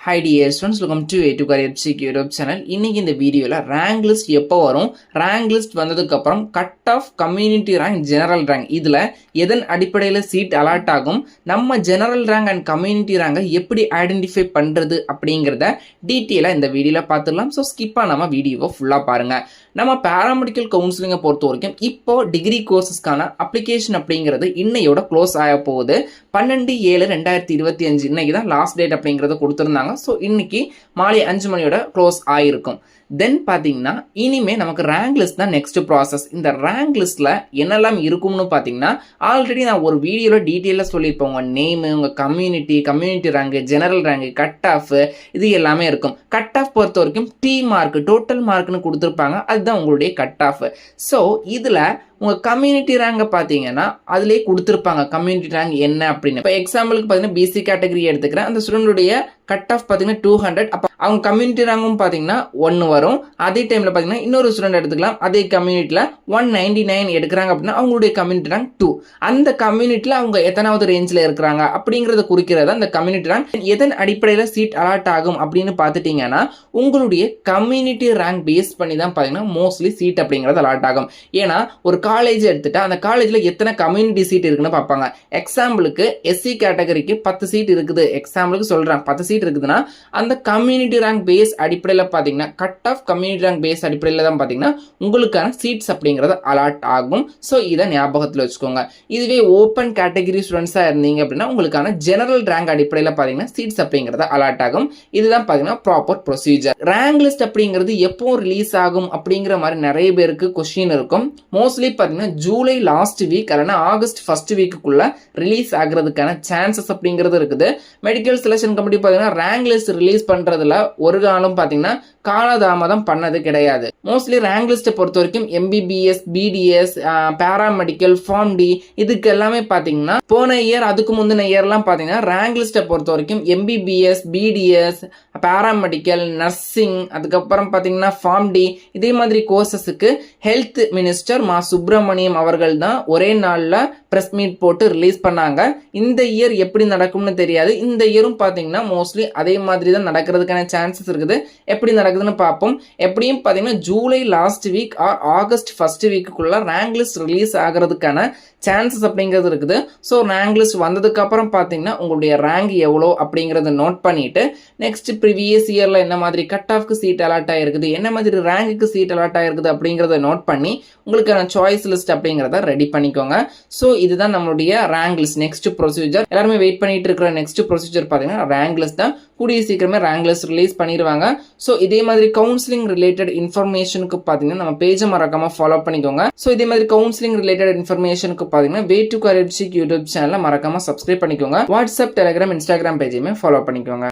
Hi dear students, welcome to A2 Career Check YouTube channel. இன்னைக்கு இந்த வீடியோல rank list எப்போ வரும், rank list வந்ததுக்கு அப்புறம் cut off community rank general rank இதுல எதன் அடிப்படையில் சீட் அலாட் ஆகும், நம்ம ஜெனரல் ரேங்க் அண்ட் கம்யூனிட்டி ரேங்கை எப்படி ஐடென்டிஃபை பண்றது அப்படிங்கிறத டீட்டெயிலாக இந்த வீடியோல பார்த்துடலாம். ஸோ ஸ்கிப் பண்ணாம வீடியோவை ஃபுல்லாக பாருங்க. நம்ம பேராமெடிக்கல் கவுன்சிலிங்கை பொறுத்த வரைக்கும் இப்போ டிகிரி கோர்சஸ்க்கான அப்ளிகேஷன் அப்படிங்கிறது இன்னையோட க்ளோஸ் ஆக போகுது. 12/7/2025 இன்னைக்கு தான் லாஸ்ட் டேட் அப்படிங்கிறத கொடுத்துருந்தாங்க. ஸோ இன்னைக்கு மாலை 5 மணியோட க்ளோஸ் ஆகிருக்கும். தென் பார்த்தீங்கன்னா இனிமே நமக்கு ரேங்க் லிஸ்ட் தான் நெக்ஸ்ட் ப்ராசஸ். இந்த ரேங்க் லிஸ்ட்டில் என்னெல்லாம் இருக்கும்னு பார்த்தீங்கன்னா ஆல்ரெடி நான் ஒரு வீடியோவில் டீட்டெயிலாக சொல்லியிருப்பேன். உங்கள் நேமு, உங்கள் community rank, general rank, cut off இது எல்லாமே இருக்கும். கட் ஆஃப் பொறுத்த வரைக்கும் டி மார்க், டோட்டல் மார்க்னு கொடுத்துருப்பாங்க. அதுதான் உங்களுடைய கட் ஆஃப். ஸோ இதில் உங்கள் கம்யூனிட்டி ரேங்கை பார்த்தீங்கன்னா அதிலே கொடுத்துருப்பாங்க கம்யூனிட்டி ரேங்க் என்ன அப்படின்னு. இப்போ எக்ஸாம்பிளுக்கு பார்த்தீங்கன்னா பிசி கேட்டகரி எடுத்துக்கிறேன். அந்த ஸ்டூடெண்டுடைய கட் ஆஃப் பார்த்தீங்கன்னா 200. அப்போ அவங்க கம்யூனிட்டி ரேங்கும் பார்த்தீங்கன்னா 1 வரும். அதே டைமில் பார்த்தீங்கன்னா இன்னொரு ஸ்டூடெண்ட் எடுத்துக்கலாம். அதே கம்யூனிட்டியில் 199 எடுக்கிறாங்க அப்படின்னா அவங்களுடைய கம்யூனிட்டி ரேங்க் 2. அந்த கம்யூனிட்டியில் அவங்க எத்தனாவது ரேஞ்சில் இருக்கிறாங்க அப்படிங்கிறத குறிக்கிறது அந்த கம்யூனிட்டி ரேங்க். எதன் அடிப்படையில் சீட் அலாட் ஆகும் அப்படின்னு பார்த்துட்டீங்கன்னா உங்களுடைய கம்யூனிட்டி ரேங்க் பேஸ் பண்ணி தான் பார்த்தீங்கன்னா மோஸ்ட்லி சீட் அப்படிங்கிறது அலாட் ஆகும். ஏன்னா ஒரு காலேஜ் எடுத்துட்டா அந்த காலேஜில் எத்தனை கம்யூனிட்டி சீட் இருக்குன்னு பார்ப்பாங்க. எக்ஸாம்பிளுக்கு எஸ்சி கேட்டகரிக்கு 10 சீட் இருக்குது. எக்ஸாம்பிளுக்கு சொல்கிறேன் 10 சீட் இருக்குதுன்னா அந்த கம்யூனிட்டி ரேங்க் பேஸ் அடிப்படையில் பார்த்தீங்கன்னா cut off community rank base அடிப்படையில் தான் பார்த்தீங்கன்னா உங்களுக்கான சீட்ஸ் அப்படிங்கிறது அலாட் ஆகும். ஸோ இதை ஞாபகத்தில் வச்சுக்கோங்க. இதுவே ஓப்பன் கேட்டகரி ஸ்டூடெண்ட்ஸாக இருந்தீங்க அப்படின்னா உங்களுக்கான ஜெனரல் ரேங்க் அடிப்படையில் பார்த்தீங்கன்னா சீட்ஸ் அப்படிங்கிறது அலாட் ஆகும். இதுதான் பார்த்தீங்கன்னா ப்ராப்பர் ப்ரொசீஜர். ரேங்க் லிஸ்ட் அப்படிங்கிறது எப்போ ரிலீஸ் ஆகும் அப்படிங்கிற மாதிரி நிறைய பேருக்கு கொஸ்டின் இருக்கும். மோஸ்ட்லி பார்த்தீங்கன்னா ஜூலை லாஸ்ட் வீக் இல்லைன்னா ஆகஸ்ட் ஃபர்ஸ்ட் வீக்குள்ள ரிலீஸ் ஆகிறதுக்கான சான்சஸ் அப்படிங்கிறது இருக்குது. மெடிக்கல் செலெக்ஷன் கமிட்டி பார்த்தீங்கன்னா ரேங்க் லிஸ்ட் ரிலீஸ் பண்றதுல ஒரு காலம் பார்த்தீங்கன்னா காலதாமதம் பண்ணது கிடையாது. மோஸ்ட்லி ரேங்க் லிஸ்ட்டை பொறுத்த வரைக்கும் MBBS, BDS, paramedical, pharm D இதுக்கு எல்லாமே பார்த்தீங்கன்னா போன இயர் அதுக்கு முந்தின இயர்லாம் பார்த்தீங்கன்னா ரேங்க் லிஸ்ட்டை பொறுத்த வரைக்கும் எம்பிபிஎஸ், பிடிஎஸ், பேராமெடிக்கல், நர்சிங், அதுக்கப்புறம் பார்த்தீங்கன்னா ஃபார்ம் டி இதே மாதிரி கோர்சஸுக்கு ஹெல்த் மினிஸ்டர் மா சுப்பிரமணியம் அவர்கள் தான் ஒரே நாளில் ப்ரெஸ் மீட் போட்டு ரிலீஸ் பண்ணாங்க. இந்த இயர் எப்படி நடக்கும்னு தெரியாது. இந்த இயரும் பார்த்தீங்கன்னா மோஸ்ட்லி அதே மாதிரி தான் நடக்கிறதுக்கான சான்சஸ் இருக்குது. எப்படி நடக்குதுன்னு பார்ப்போம். எப்படியும் பார்த்தீங்கன்னா July last week or August first வீக்குள்ள ரேங்க் லிஸ்ட் ரிலீஸ் ஆகிறதுக்கான சான்சஸ் அப்படிங்கிறது இருக்குது. ஸோ ரேங்க் லிஸ்ட் வந்ததுக்கு அப்புறம் பார்த்தீங்கன்னா உங்களுடைய ரேங்க் எவ்வளோ அப்படிங்கிறத நோட் பண்ணிட்டு நெக்ஸ்ட் ப்ரீவியஸ் இயரில் என்ன மாதிரி கட் ஆஃப்க்கு சீட் அலாட் ஆகிருக்குது, என்ன மாதிரி ரேங்குக்கு சீட் அலாட் ஆகிருக்குது அப்படிங்கிறத நோட் பண்ணி உங்களுக்கான சாய்ஸ் லிஸ்ட் அப்படிங்கிறத ரெடி பண்ணிக்கோங்க. ஸோ இதுதான் நம்மளுடைய ரேங்க் லிஸ்ட் நெக்ஸ்ட் ப்ரொசீஜர். எல்லாருமே வெயிட் பண்ணிட்டு இருக்கிற நெக்ஸ்ட் ப்ரொசீஜர் பார்த்தீங்கன்னா ரேங்க் லிஸ்ட் தான். கூடிய சீக்கிரமே ரேங்க் லிஸ்ட் ரிலீஸ் பண்ணிடுவாங்க. ஸோ இதே மாதிரி கவுன்சிலிங் ரிலேட்டட் இன்ஃபர்மேஷனுக்கு பார்த்தீங்கன்னா நம்ம பேஜை மறக்காம ஃபாலோ பண்ணிக்கோங்க. ஸோ இதே மாதிரி கவுன்சிலிங் ரிலேட்டட் இன்ஃபர்மேஷனுக்கு பார்த்தீங்கன்னா A2 Career Check யூடியூப் சேனலை மறக்காம சப்ஸ்கிரைப் பண்ணிக்கோங்க. வாட்ஸ்அப், டெலிகிராம், இன்ஸ்டாகிராம் பேஜையுமே ஃபாலோ பண்ணிக்கோங்க.